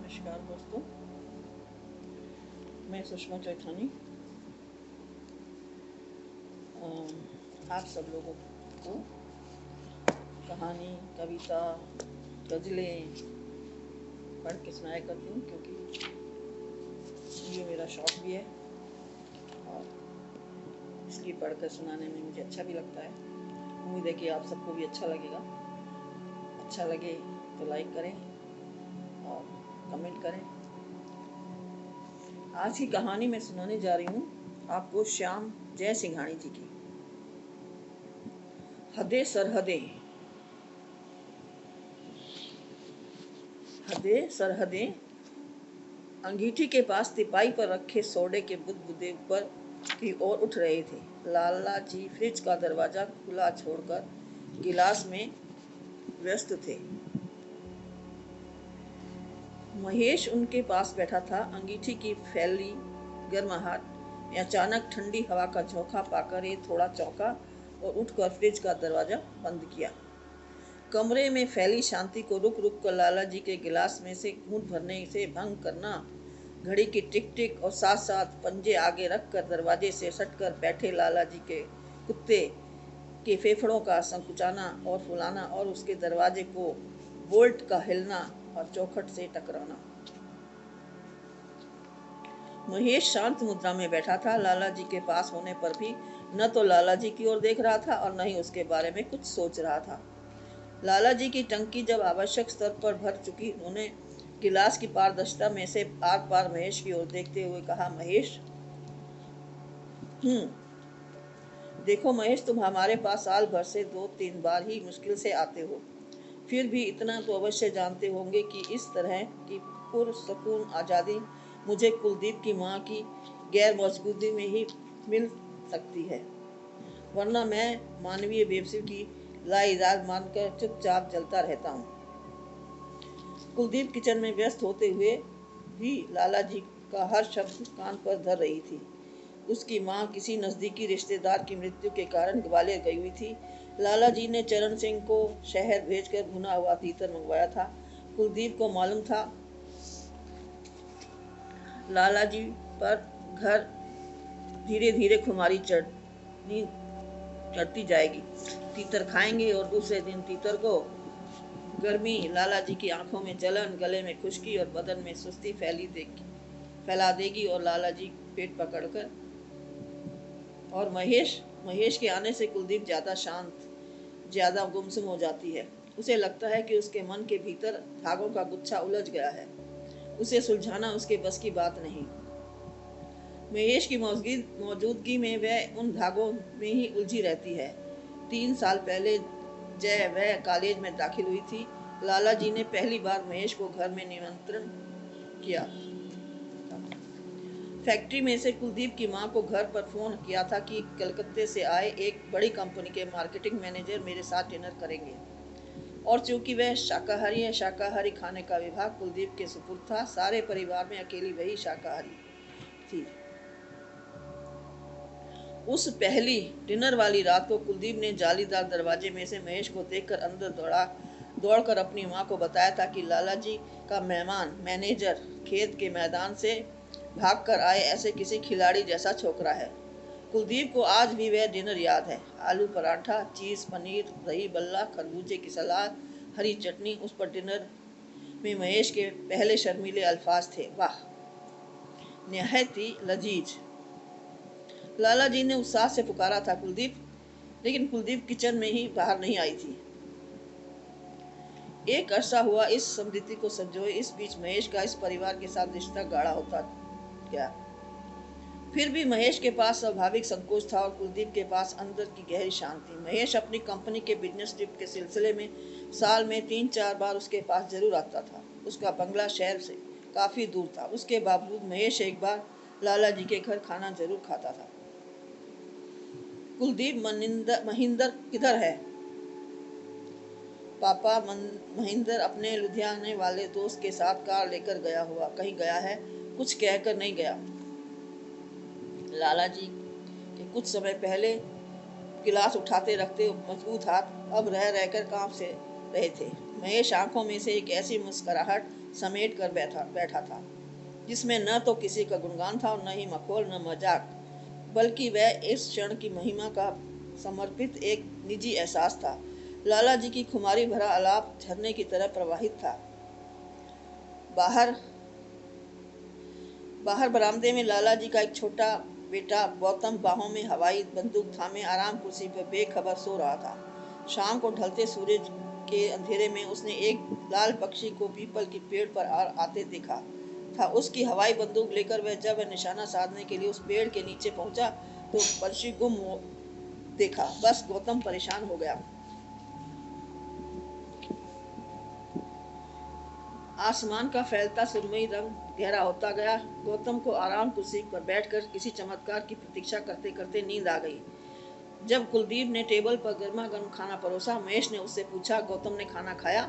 नमस्कार दोस्तों, मैं सुषमा चैठानी आप सब लोगों को कहानी, कविता, गज़लें पढ़ के सुनाया करती हूँ, क्योंकि ये मेरा शौक भी है और इसलिए पढ़कर सुनाने में मुझे अच्छा भी लगता है। उम्मीद है कि आप सबको भी अच्छा लगेगा। अच्छा लगे तो लाइक करें और कमेंट करें। आज की कहानी मैं सुनाने जा रही हूँ आपको श्याम जय सिंघानी जी की। हदे सरहदें। हदे सरहदें अंगीठी के पास तिपाई पर रखे सोडे के बुदबुदे ऊपर की ओर उठ रहे थे। लाला जी फ्रिज का दरवाजा खुला छोड़कर गिलास में व्यस्त थे। महेश उनके पास बैठा था। अंगीठी की फैली गर्माहट में अचानक ठंडी हवा का झोंका पाकर ये थोड़ा चौंका और उठकर फ्रिज का दरवाजा बंद किया। कमरे में फैली शांति को रुक रुक कर लाला जी के गिलास में से घूंट भरने से भंग करना, घड़ी की टिक टिक और साथ साथ पंजे आगे रखकर दरवाजे से सटकर बैठे लाला जी के कुत्ते के फेफड़ों का संकुचाना और फुलाना और उसके दरवाजे को बोल्ट का हिलना और चौखट से टकराना। महेश शांत मुद्रा में बैठा था। लाला जी के पास होने पर भी न तो लाला जी की ओर देख रहा था और न ही उसके बारे में कुछ सोच रहा था। लाला जी की टंकी जब आवश्यक स्तर पर भर चुकी, उन्होंने गिलास की पारदर्शिता में से आर पार महेश की ओर देखते हुए कहा, महेश, देखो महेश, तुम हमारे पास साल भर से 2-3 बार ही मुश्किल से आते हो, फिर भी इतना तो अवश्य जानते होंगे कि इस तरह की पुरसकून आज़ादी मुझे कुलदीप की माँ की गैर मौजूदगी में ही मिल सकती है, वरना मैं मानवीय बेबसी की लाइलाज मानकर चुपचाप जलता रहता हूँ। कुलदीप किचन में व्यस्त होते हुए भी लाला जी का हर शब्द कान पर धर रही थी। उसकी माँ किसी नज़दीकी रिश्तेदार की मृत्यु के कारण ग्वालियर गई हुई थी। लाला जी ने चरण सिंह को शहर भेजकर भुना हुआ तीतर मंगवाया था। कुलदीप को मालूम था लाला जी पर घर धीरे धीरे खुमारी चढ़ती जाएगी। तीतर खाएंगे और दूसरे दिन तीतर को गर्मी लाला जी की आंखों में जलन, गले में खुश्की और बदन में सुस्ती फैला देगी और लाला जी पेट पकड़कर और महेश के आने से कुलदीप ज्यादा शांत, ज्यादा गुमसुम हो जाती है। उसे लगता है कि उसके मन के भीतर धागों का गुच्छा उलझ गया है। उसे सुलझाना उसके बस की बात नहीं। महेश की मौजूदगी में वह उन धागों में ही उलझी रहती है। 3 साल पहले जय वह कॉलेज में दाखिल हुई थी। लाला जी ने पहली बार महेश को घर में निमंत्रण किया। फैक्ट्री में से कुलदीप की माँ को घर पर फोन किया था कि कलकत्ते से आए एक बड़ी कंपनी के मार्केटिंग मैनेजर मेरे साथ डिनर करेंगे, और चूंकि वह शाकाहारी है, शाकाहारी खाने का विभाग कुलदीप के सुपुर्द था। सारे परिवार में अकेली वही शाकाहारी थी। उस पहली डिनर वाली रात को कुलदीप ने जालीदार दरवाजे में से महेश को देखकर अंदर दौड़कर अपनी माँ को बताया था कि लाला जी का मेहमान मैनेजर खेत के मैदान से भागकर आए ऐसे किसी खिलाड़ी जैसा छोकरा है। कुलदीप को आज भी वह डिनर याद है। आलू पराठा, चीज़, पनीर, दही बल्ला, खरबूजे की सलाद, हरी चटनी। उस पर डिनर में महेश के पहले शर्मीले अल्फाज थे, वाह, निहायत ही लजीज। लाला जी ने उत्साह से पुकारा था, कुलदीप, लेकिन कुलदीप किचन में ही बाहर नहीं आई थी। एक अरसा हुआ इस समृद्धि को संजोए। इस बीच महेश का इस परिवार के साथ रिश्ता गाढ़ा होता गया। फिर भी महेश के पास स्वाभाविक संकोच था और कुलदीप के पास अंदर की गहरी शांति। महेश अपनी कंपनी के बिजनेस ट्रिप के सिलसिले में साल में 3-4 बार उसके पास जरूर आता था। उसका बंगला शहर से काफी दूर था। उसके बावजूद महेश एक बार लाला जी के घर खाना जरूर खाता था। कुलदीप, महिंदर किधर है? पापा, महिंदर अपने लुधियाने वाले दोस्त के साथ कार लेकर गया हुआ, कहीं गया है, कुछ कहकर नहीं गया। लाला जी के कुछ समय पहले गिलास उठाते रखते मजबूत हाथ अब रह रहकर कांप से रहे थे। महेश आंखों में से एक ऐसी मुस्कुराहट समेट कर बैठा था, जिसमें न तो किसी का गुणगान था और न ही मखौल न मजाक, बल्कि वह इस क्षण की महिमा का समर्पित एक निजी एहसास था। लाला जी की खुमारी भरा आलाप झरने की तरह प्रवाहित था। बाहर बाहर बरामदे में लाला जी का एक छोटा बेटा गौतम बाहों में हवाई बंदूक थामे आराम कुर्सी पर बेखबर सो रहा था। शाम को ढलते सूरज के अंधेरे में उसने एक लाल पक्षी को पीपल के पेड़ पर आते देखा था। उसकी हवाई बंदूक लेकर जब वह निशाना साधने के लिए उस पेड़ के नीचे पहुंचा तो पक्षी गुम हो देखा। बस गौतम परेशान हो गया। आसमान का फैलता सुरमई रंग गहरा होता गया। गौतम को आराम कुर्सी पर बैठकर किसी चमत्कार की प्रतीक्षा करते करते नींद आ गई। जब कुलदीप ने टेबल पर गर्मा गर्म खाना परोसा, महेश ने उससे पूछा, गौतम ने खाना खाया?